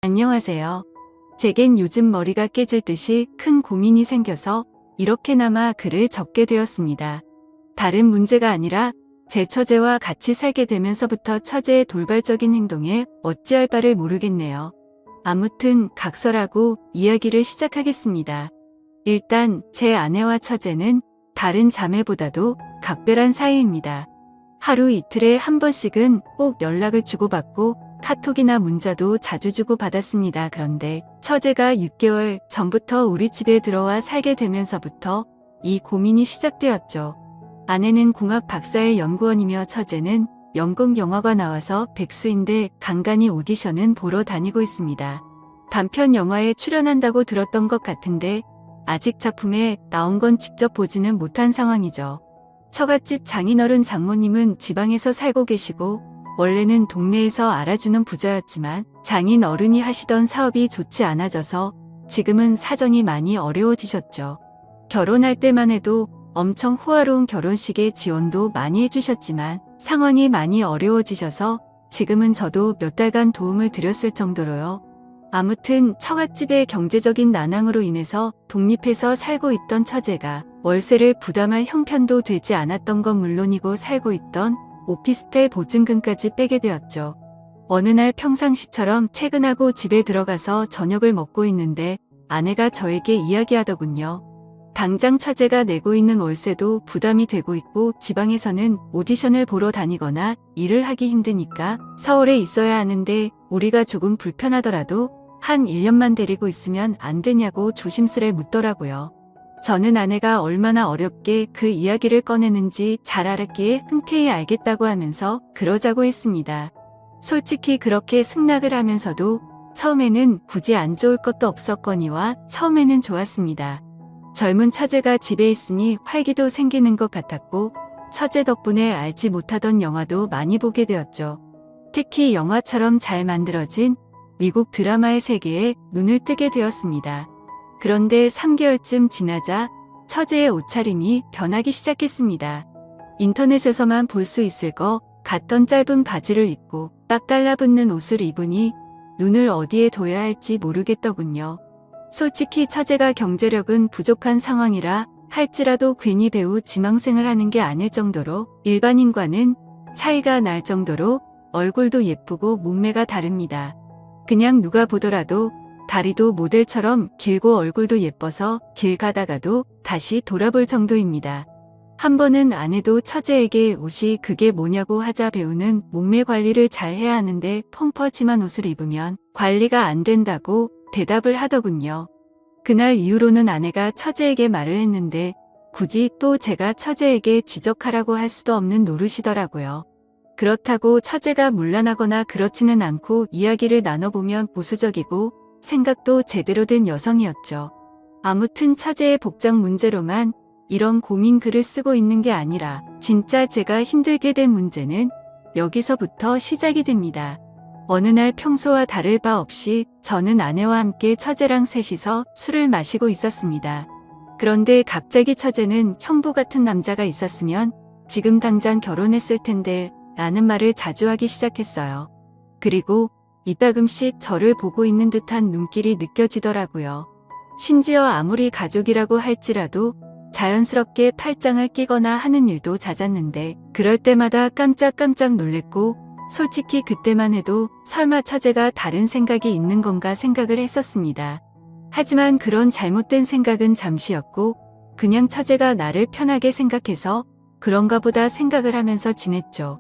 안녕하세요. 제겐 요즘 머리가 깨질 듯이 큰 고민이 생겨서 이렇게나마 글을 적게 되었습니다. 다른 문제가 아니라 제 처제와 같이 살게 되면서부터 처제의 돌발적인 행동에 어찌할 바를 모르겠네요. 아무튼 각설하고 이야기를 시작하겠습니다. 일단 제 아내와 처제는 다른 자매보다도 각별한 사이입니다. 하루 이틀에 한 번씩은 꼭 연락을 주고받고 카톡이나 문자도 자주 주고받았습니다. 그런데 처제가 6개월 전부터 우리 집에 들어와 살게 되면서부터 이 고민이 시작되었죠. 아내는 공학 박사의 연구원이며 처제는 연극 영화가 나와서 백수인데 간간히 오디션은 보러 다니고 있습니다. 단편 영화에 출연한다고 들었던 것 같은데 아직 작품에 나온 건 직접 보지는 못한 상황이죠. 처갓집 장인어른 장모님은 지방에서 살고 계시고 원래는 동네에서 알아주는 부자였지만 장인어른이 하시던 사업이 좋지 않아져서 지금은 사정이 많이 어려워지셨죠. 결혼할 때만 해도 엄청 호화로운 결혼식에 지원도 많이 해주셨지만 상황이 많이 어려워지셔서 지금은 저도 몇 달간 도움을 드렸을 정도로요. 아무튼 처갓집의 경제적인 난항으로 인해서 독립해서 살고 있던 처제가 월세를 부담할 형편도 되지 않았던 건 물론이고 살고 있던 오피스텔 보증금까지 빼게 되었죠. 어느 날 평상시처럼 퇴근하고 집에 들어가서 저녁을 먹고 있는데 아내가 저에게 이야기하더군요. 당장 처제가 내고 있는 월세도 부담이 되고 있고 지방에서는 오디션을 보러 다니거나 일을 하기 힘드니까 서울에 있어야 하는데 우리가 조금 불편하더라도 한 1년만 데리고 있으면 안 되냐고 조심스레 묻더라고요. 저는 아내가 얼마나 어렵게 그 이야기를 꺼내는지 잘 알았기에 흔쾌히 알겠다고 하면서 그러자고 했습니다. 솔직히 그렇게 승낙을 하면서도 처음에는 굳이 안 좋을 것도 없었거니와 처음에는 좋았습니다. 젊은 처제가 집에 있으니 활기도 생기는 것 같았고 처제 덕분에 알지 못하던 영화도 많이 보게 되었죠. 특히 영화처럼 잘 만들어진 미국 드라마의 세계에 눈을 뜨게 되었습니다. 그런데 3개월쯤 지나자 처제의 옷차림이 변하기 시작했습니다. 인터넷에서만 볼 수 있을 것 같던 짧은 바지를 입고 딱 달라붙는 옷을 입으니 눈을 어디에 둬야 할지 모르겠더군요. 솔직히 처제가 경제력은 부족한 상황이라 할지라도 괜히 배우 지망생을 하는 게 아닐 정도로 일반인과는 차이가 날 정도로 얼굴도 예쁘고 몸매가 다릅니다. 그냥 누가 보더라도 다리도 모델처럼 길고 얼굴도 예뻐서 길 가다가도 다시 돌아볼 정도입니다. 한 번은 아내도 처제에게 옷이 그게 뭐냐고 하자 배우는 몸매 관리를 잘 해야 하는데 펑퍼짐한 옷을 입으면 관리가 안 된다고 대답을 하더군요. 그날 이후로는 아내가 처제에게 말을 했는데 굳이 또 제가 처제에게 지적하라고 할 수도 없는 노릇이더라고요. 그렇다고 처제가 문란하거나 그렇지는 않고 이야기를 나눠보면 보수적이고 생각도 제대로 된 여성이었죠. 아무튼 처제의 복장 문제로만 이런 고민 글을 쓰고 있는 게 아니라 진짜 제가 힘들게 된 문제는 여기서부터 시작이 됩니다. 어느 날 평소와 다를 바 없이 저는 아내와 함께 처제랑 셋이서 술을 마시고 있었습니다. 그런데 갑자기 처제는 형부 같은 남자가 있었으면 지금 당장 결혼했을 텐데 라는 말을 자주 하기 시작했어요. 그리고 이따금씩 저를 보고 있는 듯한 눈길이 느껴지더라고요. 심지어 아무리 가족이라고 할지라도 자연스럽게 팔짱을 끼거나 하는 일도 잦았는데 그럴 때마다 깜짝깜짝 놀랬고 솔직히 그때만 해도 설마 처제가 다른 생각이 있는 건가 생각을 했었습니다. 하지만 그런 잘못된 생각은 잠시였고 그냥 처제가 나를 편하게 생각해서 그런가 보다 생각을 하면서 지냈죠.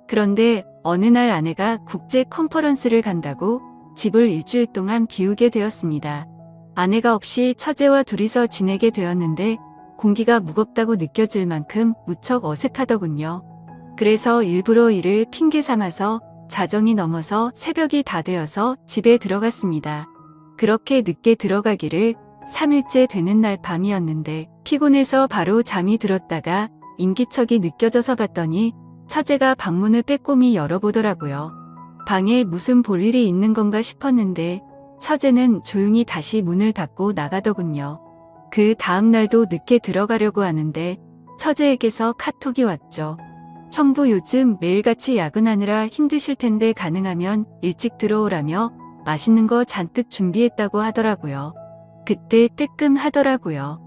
그런데 어느 날 아내가 국제 컨퍼런스를 간다고 집을 일주일 동안 비우게 되었습니다. 아내가 없이 처제와 둘이서 지내게 되었는데 공기가 무겁다고 느껴질 만큼 무척 어색하더군요. 그래서 일부러 이를 핑계 삼아서 자정이 넘어서 새벽이 다 되어서 집에 들어갔습니다. 그렇게 늦게 들어가기를 3일째 되는 날 밤이었는데 피곤해서 바로 잠이 들었다가 인기척이 느껴져서 봤더니 처제가 방문을 빼꼼히 열어보더라고요. 방에 무슨 볼일이 있는 건가 싶었는데 처제는 조용히 다시 문을 닫고 나가더군요. 그 다음 날도 늦게 들어가려고 하는데 처제에게서 카톡이 왔죠. 형부 요즘 매일같이 야근하느라 힘드실 텐데 가능하면 일찍 들어오라며 맛있는 거 잔뜩 준비했다고 하더라고요. 그때 뜨끔하더라고요.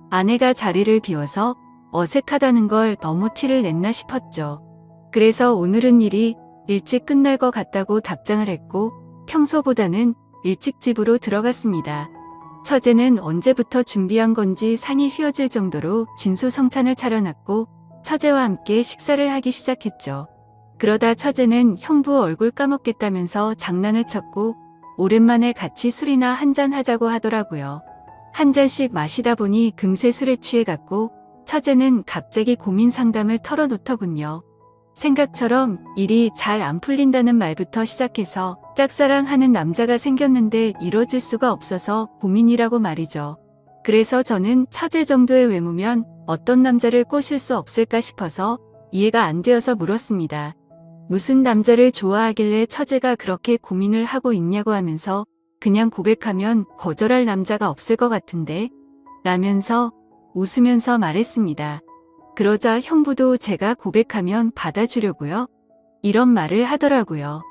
아내가 자리를 비워서 어색하다는 걸 너무 티를 냈나 싶었죠. 그래서 오늘은 일이 일찍 끝날 것 같다고 답장을 했고 평소보다는 일찍 집으로 들어갔습니다. 처제는 언제부터 준비한 건지 상이 휘어질 정도로 진수성찬을 차려놨고 처제와 함께 식사를 하기 시작했죠. 그러다 처제는 형부 얼굴 까먹겠다면서 장난을 쳤고 오랜만에 같이 술이나 한잔 하자고 하더라고요. 한 잔씩 마시다 보니 금세 술에 취해갔고 처제는 갑자기 고민 상담을 털어놓더군요. 생각처럼 일이 잘 안 풀린다는 말부터 시작해서 짝사랑하는 남자가 생겼는데 이뤄질 수가 없어서 고민이라고 말이죠. 그래서 저는 처제 정도의 외모면 어떤 남자를 꼬실 수 없을까 싶어서 이해가 안 되어서 물었습니다. 무슨 남자를 좋아하길래 처제가 그렇게 고민을 하고 있냐고 하면서 그냥 고백하면 거절할 남자가 없을 것 같은데 라면서 웃으면서 말했습니다. 그러자 형부도 제가 고백하면 받아주려고요? 이런 말을 하더라고요.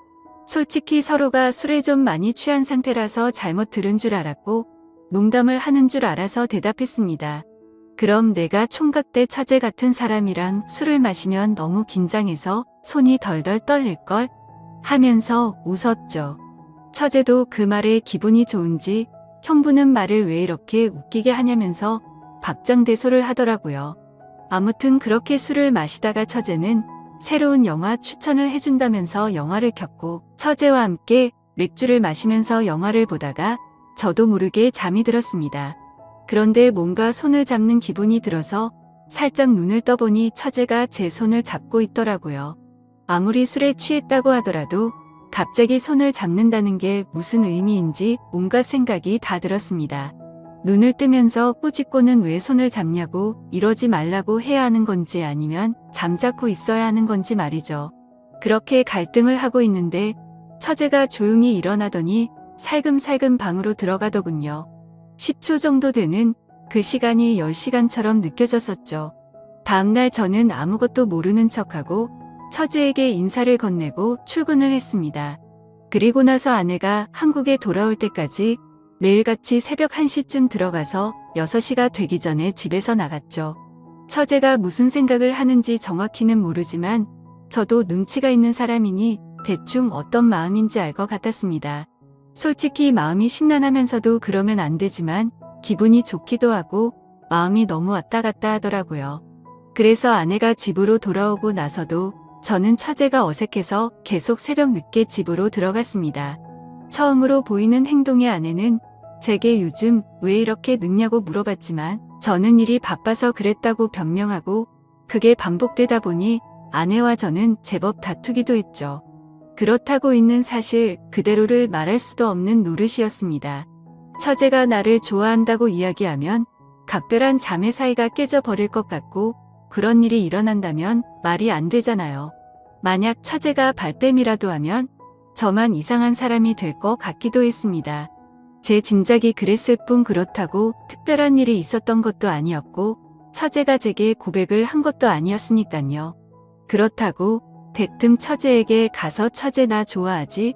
솔직히 서로가 술에 좀 많이 취한 상태라서 잘못 들은 줄 알았고 농담을 하는 줄 알아서 대답했습니다. 그럼 내가 총각 때 처제 같은 사람이랑 술을 마시면 너무 긴장해서 손이 덜덜 떨릴걸? 하면서 웃었죠. 처제도 그 말에 기분이 좋은지 형부는 말을 왜 이렇게 웃기게 하냐면서 박장대소를 하더라고요. 아무튼 그렇게 술을 마시다가 처제는 새로운 영화 추천을 해준다면서 영화를 켰고 처제와 함께 맥주를 마시면서 영화를 보다가 저도 모르게 잠이 들었습니다. 그런데 뭔가 손을 잡는 기분이 들어서 살짝 눈을 떠보니 처제가 제 손을 잡고 있더라고요. 아무리 술에 취했다고 하더라도 갑자기 손을 잡는다는 게 무슨 의미인지 온갖 생각이 다 들었습니다. 눈을 뜨면서 꾸짖고는 왜 손을 잡냐고 이러지 말라고 해야 하는 건지 아니면 잠자코 있어야 하는 건지 말이죠. 그렇게 갈등을 하고 있는데 처제가 조용히 일어나더니 살금살금 방으로 들어가더군요. 10초 정도 되는 그 시간이 10시간처럼 느껴졌었죠. 다음날 저는 아무것도 모르는 척하고 처제에게 인사를 건네고 출근을 했습니다. 그리고 나서 아내가 한국에 돌아올 때까지 매일같이 새벽 1시쯤 들어가서 6시가 되기 전에 집에서 나갔죠. 처제가 무슨 생각을 하는지 정확히는 모르지만 저도 눈치가 있는 사람이니 대충 어떤 마음인지 알 것 같았습니다. 솔직히 마음이 심란하면서도 그러면 안 되지만 기분이 좋기도 하고 마음이 너무 왔다 갔다 하더라고요. 그래서 아내가 집으로 돌아오고 나서도 저는 처제가 어색해서 계속 새벽 늦게 집으로 들어갔습니다. 처음으로 보이는 행동의 아내는 제게 요즘 왜 이렇게 늦냐고 물어봤지만 저는 일이 바빠서 그랬다고 변명하고 그게 반복되다 보니 아내와 저는 제법 다투기도 했죠. 그렇다고 있는 사실 그대로를 말할 수도 없는 노릇이었습니다. 처제가 나를 좋아한다고 이야기하면 각별한 자매 사이가 깨져버릴 것 같고 그런 일이 일어난다면 말이 안 되잖아요. 만약 처제가 발뺌이라도 하면 저만 이상한 사람이 될 것 같기도 했습니다. 제 짐작이 그랬을 뿐 그렇다고 특별한 일이 있었던 것도 아니었고 처제가 제게 고백을 한 것도 아니었으니깐요. 그렇다고 대뜸 처제에게 가서 처제 나 좋아하지?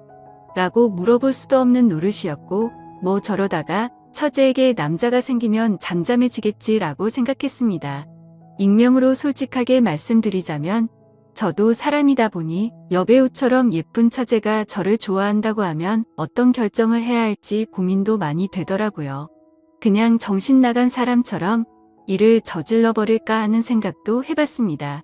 라고 물어볼 수도 없는 노릇이었고 뭐 저러다가 처제에게 남자가 생기면 잠잠해지겠지 라고 생각했습니다. 익명으로 솔직하게 말씀드리자면 저도 사람이다 보니 여배우처럼 예쁜 처제가 저를 좋아한다고 하면 어떤 결정을 해야 할지 고민도 많이 되더라고요. 그냥 정신 나간 사람처럼 일을 저질러 버릴까 하는 생각도 해봤습니다.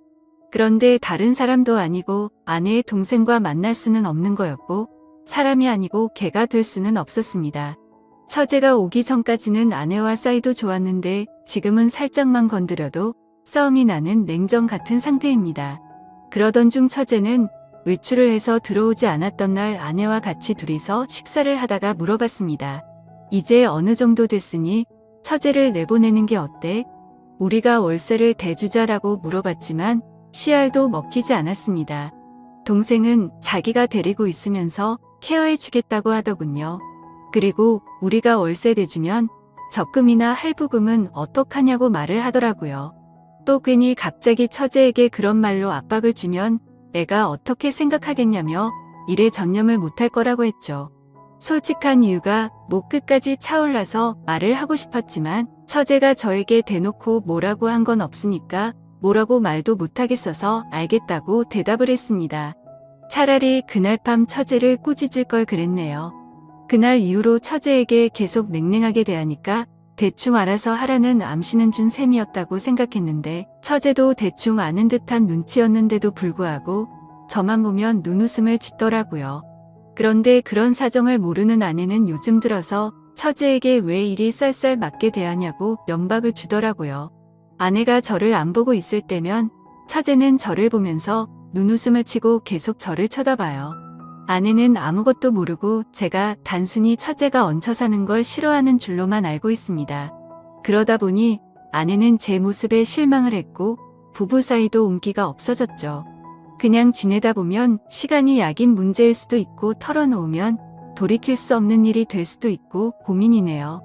그런데 다른 사람도 아니고 아내의 동생과 만날 수는 없는 거였고 사람이 아니고 개가 될 수는 없었습니다. 처제가 오기 전까지는 아내와 사이도 좋았는데 지금은 살짝만 건드려도 싸움이 나는 냉정 같은 상태입니다. 그러던 중 처제는 외출을 해서 들어오지 않았던 날 아내와 같이 둘이서 식사를 하다가 물어봤습니다. 이제 어느 정도 됐으니 처제를 내보내는 게 어때? 우리가 월세를 대주자라고 물어봤지만 씨알도 먹히지 않았습니다. 동생은 자기가 데리고 있으면서 케어해 주겠다고 하더군요. 그리고 우리가 월세 대주면 적금이나 할부금은 어떡하냐고 말을 하더라고요. 또 괜히 갑자기 처제에게 그런 말로 압박을 주면 내가 어떻게 생각하겠냐며 일에 전념을 못할 거라고 했죠. 솔직한 이유가 목 끝까지 차올라서 말을 하고 싶었지만 처제가 저에게 대놓고 뭐라고 한 건 없으니까 뭐라고 말도 못하겠어서 알겠다고 대답을 했습니다. 차라리 그날 밤 처제를 꾸짖을 걸 그랬네요. 그날 이후로 처제에게 계속 냉랭하게 대하니까 대충 알아서 하라는 암시는 준 셈이었다고 생각했는데 처제도 대충 아는 듯한 눈치였는데도 불구하고 저만 보면 눈웃음을 짓더라고요. 그런데 그런 사정을 모르는 아내는 요즘 들어서 처제에게 왜 이리 쌀쌀 맞게 대하냐고 면박을 주더라고요. 아내가 저를 안 보고 있을 때면 처제는 저를 보면서 눈웃음을 치고 계속 저를 쳐다봐요. 아내는 아무것도 모르고 제가 단순히 처제가 얹혀 사는 걸 싫어하는 줄로만 알고 있습니다. 그러다 보니 아내는 제 모습에 실망을 했고 부부 사이도 온기가 없어졌죠. 그냥 지내다 보면 시간이 약인 문제일 수도 있고 털어놓으면 돌이킬 수 없는 일이 될 수도 있고 고민이네요.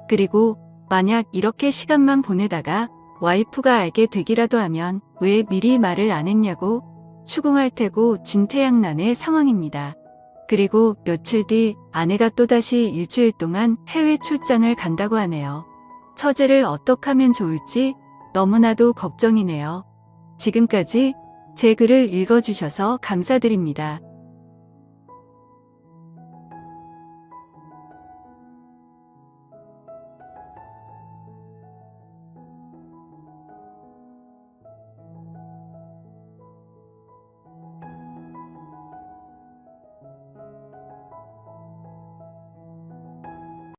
그리고 만약 이렇게 시간만 보내다가 와이프가 알게 되기라도 하면 왜 미리 말을 안 했냐고 추궁할 테고 진퇴양난의 상황입니다. 그리고 며칠 뒤 아내가 또다시 일주일 동안 해외 출장을 간다고 하네요. 처제를 어떻게 하면 좋을지 너무나도 걱정이네요. 지금까지 제 글을 읽어주셔서 감사드립니다.